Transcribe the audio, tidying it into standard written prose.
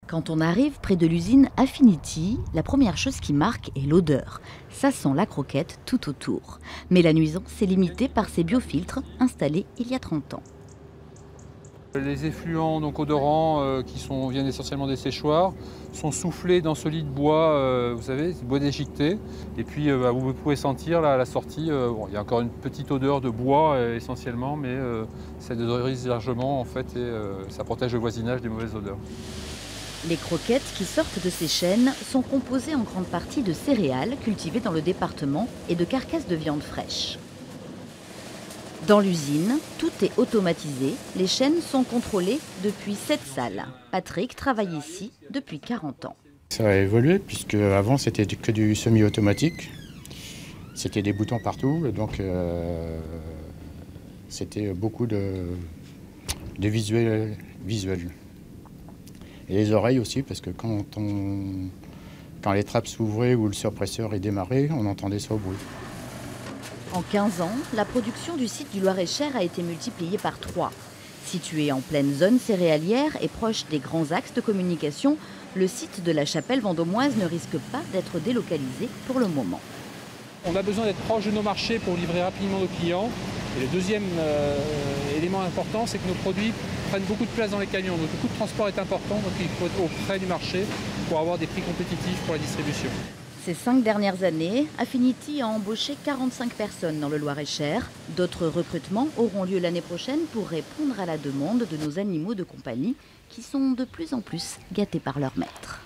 Quand on arrive près de l'usine Affinity, la première chose qui marque est l'odeur. Ça sent la croquette tout autour. Mais la nuisance est limitée par ces biofiltres installés il y a 30 ans. Les effluents donc odorants viennent essentiellement des séchoirs sont soufflés dans ce lit de bois, vous savez, bois déchiqueté. Et puis vous pouvez sentir là, à la sortie, il y a encore une petite odeur de bois essentiellement, mais ça désodorise largement en fait et ça protège le voisinage des mauvaises odeurs. Les croquettes qui sortent de ces chaînes sont composées en grande partie de céréales cultivées dans le département et de carcasses de viande fraîche. Dans l'usine, tout est automatisé. Les chaînes sont contrôlées depuis 7 salles. Patrick travaille ici depuis 40 ans. Ça a évolué puisque avant c'était que du semi-automatique. C'était des boutons partout, donc c'était beaucoup de visuel. Et les oreilles aussi, parce que quand les trappes s'ouvraient ou le surpresseur est démarré, on entendait ça au bruit. En 15 ans, la production du site du Loir-et-Cher a été multipliée par 3. Situé en pleine zone céréalière et proche des grands axes de communication, le site de la Chapelle Vendômoise ne risque pas d'être délocalisé pour le moment. On a besoin d'être proche de nos marchés pour livrer rapidement nos clients. Et le deuxième élément important, c'est que nos produits prennent beaucoup de place dans les camions. Donc le coût de transport est important, donc il faut être auprès du marché pour avoir des prix compétitifs pour la distribution. Ces 5 dernières années, Affinity a embauché 45 personnes dans le Loir-et-Cher. D'autres recrutements auront lieu l'année prochaine pour répondre à la demande de nos animaux de compagnie qui sont de plus en plus gâtés par leur maître.